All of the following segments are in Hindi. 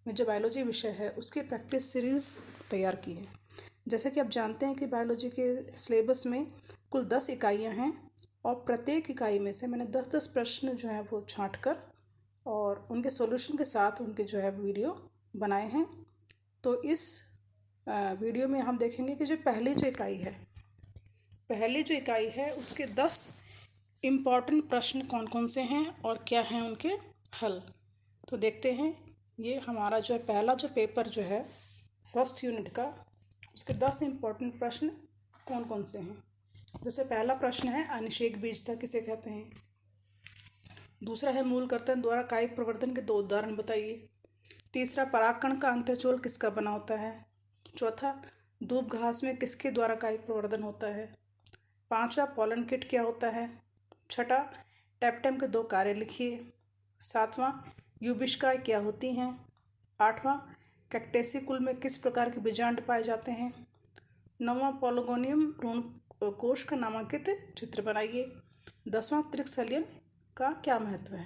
में जो बायोलॉजी विषय है उसकी प्रैक्टिस सीरीज़ तैयार की है। जैसे कि आप जानते हैं कि बायोलॉजी के सिलेबस में कुल 10 इकाइयाँ हैं और प्रत्येक इकाई में से मैंने 10-10 प्रश्न जो है वो छाँट कर और उनके सॉल्यूशन के साथ उनके जो है वीडियो बनाए हैं। तो इस वीडियो में हम देखेंगे कि जो पहली जो इकाई है उसके 10 इम्पॉर्टेंट प्रश्न कौन कौन से हैं और क्या हैं उनके हल। तो देखते हैं, ये हमारा जो है पहला जो पेपर जो है फर्स्ट यूनिट का, उसके 10 इम्पॉर्टेंट प्रश्न कौन कौन से हैं। जैसे पहला प्रश्न है अनिषेक बीजता किसे कहते हैं। दूसरा है मूल कर्तन द्वारा कायिक प्रवर्धन के 2 उदाहरण बताइए। तीसरा परागकण का अंत्यचोल किसका बना होता है। चौथा दूब घास में किसके द्वारा कायिक प्रवर्धन होता है। पांचवा पोलन किट क्या होता है। छठा टैप्टम के 2 कार्य लिखिए। सातवां यूबिश्काएं क्या होती हैं। आठवां कैक्टेसी कुल में किस प्रकार के बीजांड पाए जाते हैं। नौवां पोलोगोनियम भ्रूण कोश का नामांकित चित्र बनाइए। 10वां त्रिकसलियन का क्या महत्व है।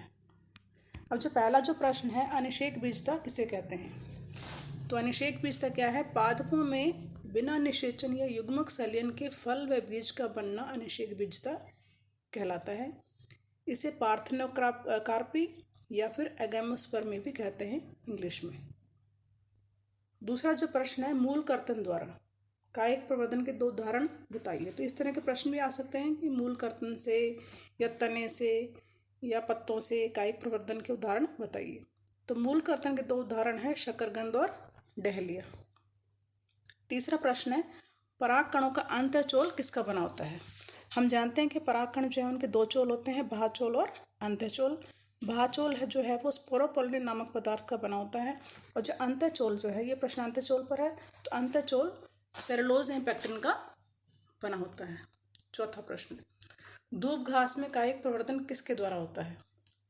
अब जो पहला जो प्रश्न है अनिषेक बीजता किसे कहते हैं। तो अनिषेक बीजता क्या है। पादपों में बिना निषेचन या युग्मक सलियन के फल व बीज का बनना अनिषेक बीजता कहलाता है। इसे पार्थेनोकार्पी या फिर एगैमोस्पर्मी भी कहते हैं इंग्लिश में। दूसरा जो प्रश्न है मूल कर्तन द्वारा कायिक प्रवर्धन के 2 उदाहरण बताइए। तो इस तरह के प्रश्न भी आ सकते हैं कि मूल कर्तन से या तने से या पत्तों से कायिक प्रवर्धन के उदाहरण बताइए। तो मूल कर्तन के 2 उदाहरण हैं शकरकंद और डहलिया। तीसरा प्रश्न है परागकणों का अंतःचोल किसका बना होता है। हम जानते हैं कि परागकण जो है उनके 2 चोल होते हैं, बाह्यचोल और अंतःचोल। बाह्यचोल है जो है वो स्पोरोपोलिन नामक पदार्थ का बना होता है और जो अंतःचोल जो है, ये प्रश्न अंतःचोल पर है, तो अंतःचोल सेलुलोज एंड पैक्टिन का बना होता है। चौथा प्रश्न दूब घास में कायिक प्रवर्धन किसके द्वारा होता है।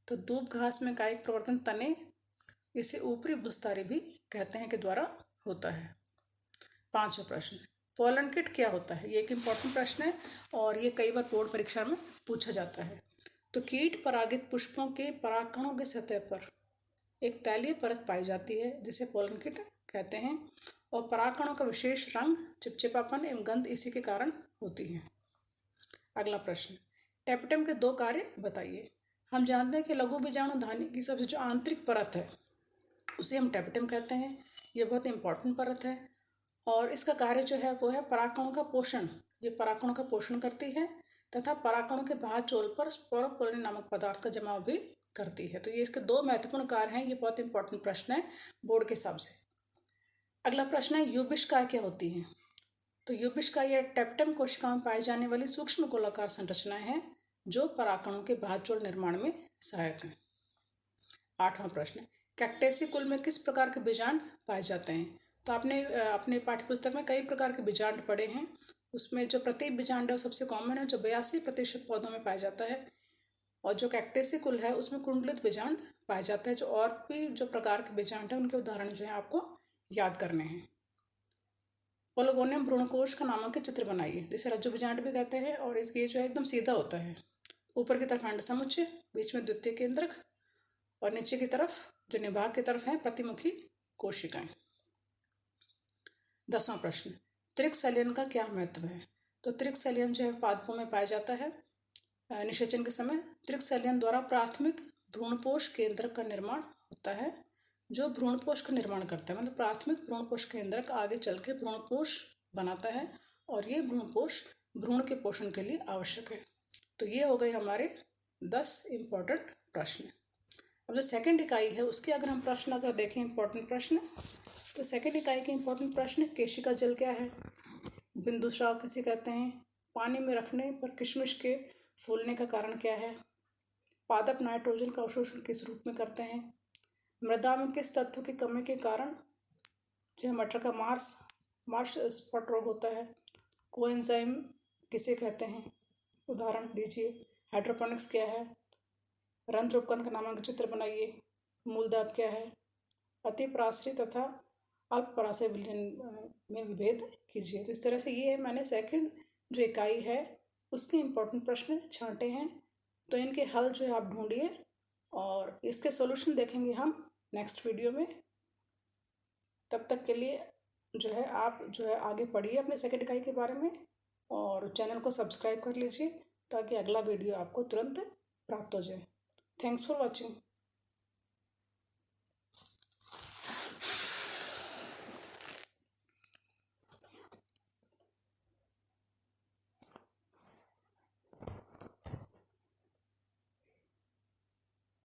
तो दूब घास में कायिक प्रवर्धन तने, इसे ऊपरी भूस्तारी भी कहते हैं, के द्वारा होता है। पांचवा प्रश्न पोलन किट क्या होता है। ये एक इम्पॉर्टेंट प्रश्न है और ये कई बार बोर्ड परीक्षा में पूछा जाता है। तो कीट परागित पुष्पों के परागकणों की सतह पर एक तैलीय परत पाई जाती है जिसे पोलन किट कहते हैं और परागकणों का विशेष रंग, चिपचिपापन एवं गंध इसी के कारण होती है। अगला प्रश्न टैप्टम के 2 कार्य बताइए। हम जानते हैं कि लघु बीजाणु धान्य की सबसे जो आंतरिक परत है उसे हम टैप्टम कहते हैं। ये बहुत इंपॉर्टेंट परत है और इसका कार्य जो है वो है परागकणों का पोषण। ये परागकणों का पोषण करती है तथा परागकणों के बाह्यचोल पर स्पोरोपोलिन नामक पदार्थ का जमाव भी करती है। तो ये इसके 2 महत्वपूर्ण कार्य हैं। ये बहुत इंपॉर्टेंट प्रश्न है बोर्ड के हिसाब से। अगला प्रश्न है यूबिश्काएं क्या होती हैं। तो यूबिश्काएं या टैप्टम कोशिकाओं में पाई जाने वाली सूक्ष्म गोलाकार संरचनाएं हैं जो परागकणों के बाह्यचोल निर्माण में सहायक हैं। 8वां प्रश्न कैक्टेसी कुल में किस प्रकार के बीजांड पाए जाते हैं। तो आपने अपने पाठ्यपुस्तक में कई प्रकार के बीजांड पढ़े हैं। उसमें जो प्रत्येक बीजांड है वो सबसे कॉमन है, जो 82% पौधों में पाया जाता है। और जो कैक्टेसी कुल है उसमें कुंडलित बीजांड पाया जाता है। जो और भी जो प्रकार के बीजांड है उनके उदाहरण जो है आपको याद करने हैं। पोलोगोनियम भ्रूणकोश का नामांकित चित्र बनाइए, जिसे रज्जु बीजांड भी कहते हैं और इसके जो है एकदम सीधा होता है। ऊपर की तरफ अंड समुच्चय, बीच में द्वितीय केंद्रक और नीचे की तरफ जो निभाग की तरफ है प्रतिमुखी कोशिकाएं। 10वां प्रश्न त्रिकसलियन का क्या महत्व है। तो त्रिकसलियन जो है पादपों में पाया जाता है निषेचन के समय। त्रिकसलियन द्वारा प्राथमिक भ्रूणपोष केंद्रक का निर्माण होता है जो भ्रूणपोष का निर्माण करता है। मतलब प्राथमिक भ्रूणपोष केंद्रक आगे चल के भ्रूणपोष बनाता है और ये भ्रूणपोष भ्रूण के पोषण के लिए आवश्यक है। तो ये हो गए हमारे 10 इम्पोर्टेंट प्रश्न। अब जो सेकंड इकाई है उसके अगर हम प्रश्न अगर देखें इम्पोर्टेंट प्रश्न, तो सेकंड इकाई के इम्पोर्टेंट प्रश्न केशिका जल क्या है, बिंदुस्राव किसे कहते हैं, पानी में रखने पर किशमिश के फूलने का कारण क्या है, पादप नाइट्रोजन का अवशोषण किस रूप में करते हैं, मृदा में किस तत्व की कमी के कारण जो मटर का मार्श स्पॉट रोग होता है, कोएंजाइम किसे कहते हैं, उदाहरण दीजिए। हाइड्रोपोनिक्स क्या है, रंध्र उपकरण का नामांकित चित्र बनाइए। मूलदाब क्या है, अतिपराश्रय तथा अल्पपराश्रय विलयन में विभेद कीजिए। तो इस तरह से ये मैंने सेकंड जो इकाई है उसके इम्पोर्टेंट प्रश्न छांटे हैं। तो इनके हल जो है आप ढूंढिए और इसके सॉल्यूशन देखेंगे हम नेक्स्ट वीडियो में। तब तक के लिए जो है आप जो है आगे पढ़िए अपने सेकंड इकाई के बारे में और चैनल को सब्सक्राइब कर लीजिए ताकि अगला वीडियो आपको तुरंत प्राप्त हो जाए। Thanks for watching.